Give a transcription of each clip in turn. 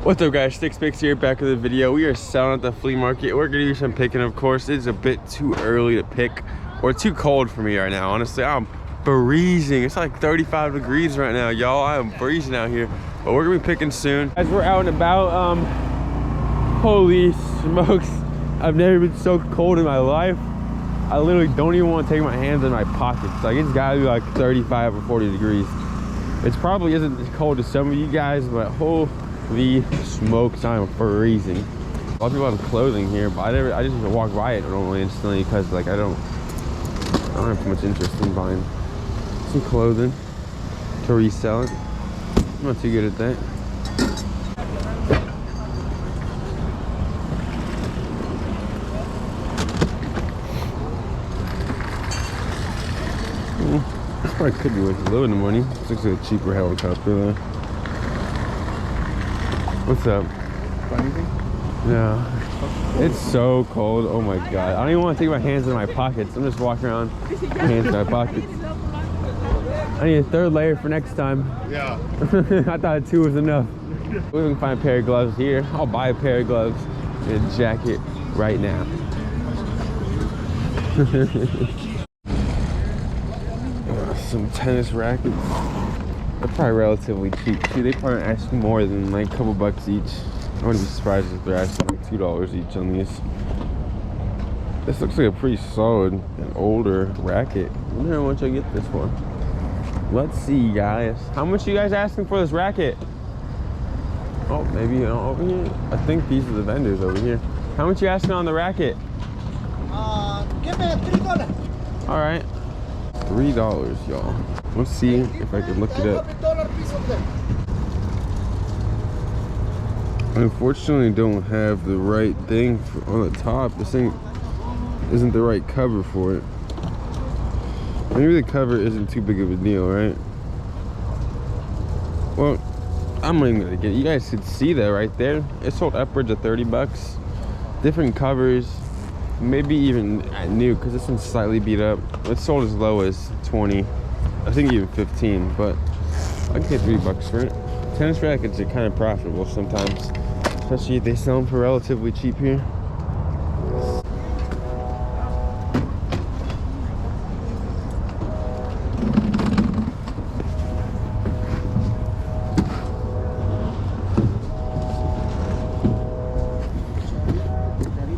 What's up guys, Stixx Picks here, back with the video. We are selling at the flea market. We're gonna do some picking, of course. It's a bit too early to pick, or too cold for me right now. Honestly, I'm freezing. It's like 35 degrees right now, y'all. I am freezing out here, but we're gonna be picking soon. As we're out and about, holy smokes. I've never been so cold in my life. I literally don't even want to take my hands in my pockets. Like, it's gotta be like 35 or 40 degrees. It probably isn't as cold as some of you guys, but holy smokes, I'm freezing. A lot of people have clothing here, but I just walk by it normally instantly because like I don't have too much interest in buying some clothing to resell it. I'm not too good at that. This probably could be worth a little bit of money. This looks like a cheaper helicopter though. What's up? Anything? Yeah. It's so cold. Oh my god. I don't even want to take my hands in my pockets. I'm just walking around with my hands in my pockets. I need a third layer for next time. Yeah. I thought 2 was enough. We can find a pair of gloves here. I'll buy a pair of gloves and a jacket right now. Some tennis rackets. They're probably relatively cheap too. They probably ask more than like a couple bucks each. I wouldn't be surprised if they're asking like $2 each on these. This looks like a pretty solid and older racket. I wonder how much I get this for. Let's see, guys. How much are you guys asking for this racket? Oh, maybe over here. I think these are the vendors over here. How much you asking on the racket? Give me $3. All right. $3, y'all. Let's see if I can look it up. I unfortunately don't have the right thing on the top. This thing isn't the right cover for it. Maybe the cover isn't too big of a deal, right? Well, I'm not even gonna get it. You guys could see that right there. It sold upwards of 30 bucks. Different covers. Maybe even new, because this one's slightly beat up. It sold as low as 20, I think even 15, but I can get $3 for it. Tennis rackets are kind of profitable sometimes, especially if they sell them for relatively cheap here.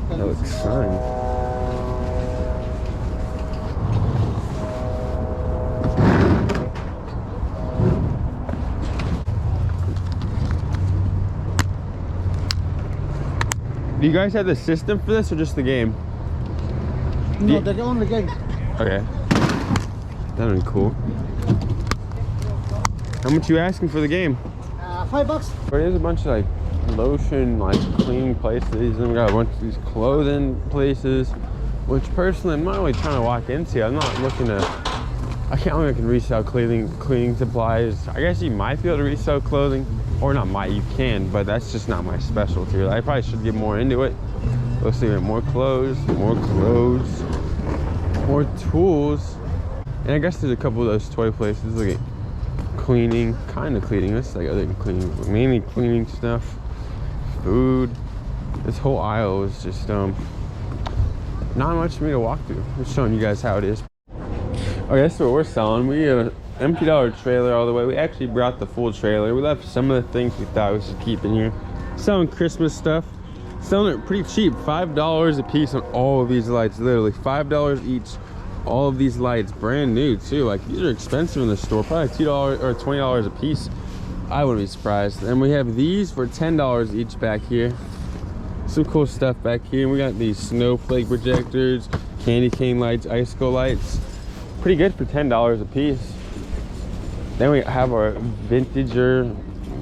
That looks fine. Do you guys have the system for this or just the game? No, the only game. Okay. That'd be cool. How much you asking for the game? $5. There's a bunch of like lotion, like cleaning places, and we got a bunch of these clothing places, which personally I'm not really trying to walk into. I'm not looking to, I can resell cleaning supplies. I guess you might be able to resell clothing, or not might, you can, but that's just not my specialty. I probably should get more into it. Let's see, more clothes, more tools. And I guess there's a couple of those toy places. Look at cleaning, kind of cleaning. This is like other cleaning, mainly cleaning stuff, food. This whole aisle is just not much for me to walk through. I'm just showing you guys how it is. Okay, that's what we're selling. We emptied out our trailer all the way. We actually brought the full trailer. We left some of the things we thought we should keep in here. Selling Christmas stuff. Selling it pretty cheap. $5 a piece on all of these lights. Literally $5 each. All of these lights, brand new too. Like, these are expensive in the store. Probably $2 or $20 a piece. I wouldn't be surprised. And we have these for $10 each back here. Some cool stuff back here. We got these snowflake projectors, candy cane lights, icicle lights. Pretty good for $10 a piece. Then we have our vintage or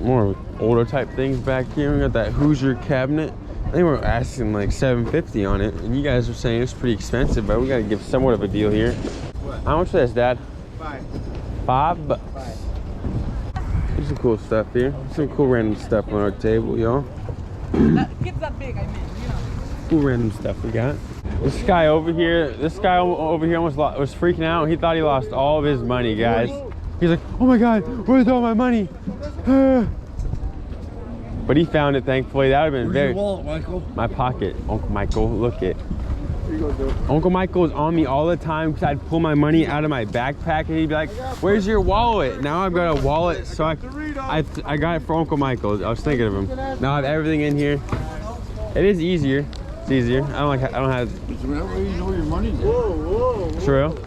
more older type things back here. We got that Hoosier cabinet. I think we're asking like $7.50 on it, and you guys are saying it's pretty expensive, but we gotta give somewhat of a deal here. What? How much for this, Dad? $5. There's some cool stuff here. Some cool random stuff on our table, y'all. Kids that big, I mean, you know. Cool random stuff we got. This guy over here almost was freaking out. He thought he lost all of his money, guys. He's like, oh my God, where's all my money? But he found it, thankfully. That would have been Where's very... your wallet, Michael? My pocket. Uncle Michael, look it. Here you go, dude. Uncle Michael was on me all the time because I'd pull my money out of my backpack and he'd be like, where's your wallet? Now I've got a wallet, so I got it for Uncle Michael. I was thinking of him. Now I have everything in here. It is easier. It's easier. I don't have... Is that where you know your money's at? Whoa. True.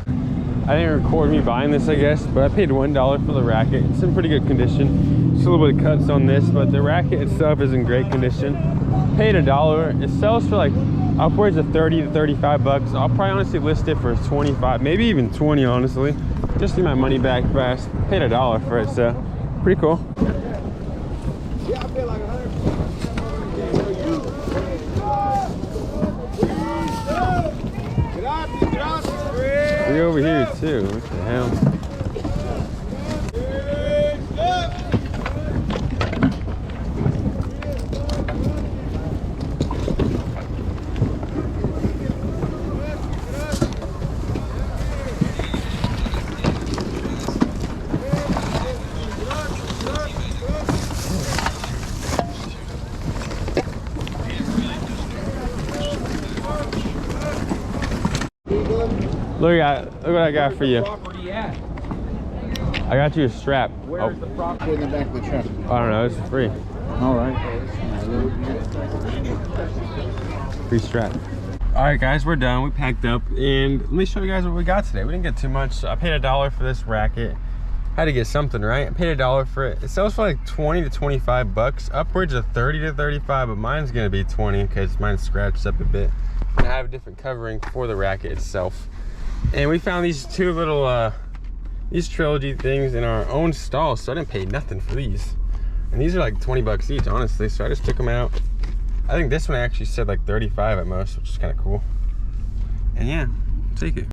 I didn't record me buying this, I guess, but I paid $1 for the racket. It's in pretty good condition. Just a little bit of cuts on this, but the racket itself is in great condition. Paid $1. It sells for like upwards of 30 to 35 bucks. I'll probably honestly list it for 25, maybe even 20, honestly. Just to get my money back fast. Paid $1 for it, so pretty cool. Yeah, I feel like 100. We're over here too. What the hell? Look what I got for you. I got you a strap. Where's the property in the back of the truck? I don't know, it's free. All right. Free strap. All right, guys, we're done. We packed up, and let me show you guys what we got today. We didn't get too much. I paid $1 for this racket. Had to get something, right? I paid $1 for it. It sells for like 20 to 25 bucks, upwards of 30 to 35, but mine's gonna be 20 because mine's scratched up a bit. And I have a different covering for the racket itself. And we found these two little these trilogy things in our own stall, so I didn't pay nothing for these. And these are like 20 bucks each, honestly, so I just took them out. I think this one actually said like 35 at most, which is kind of cool. And yeah, take it.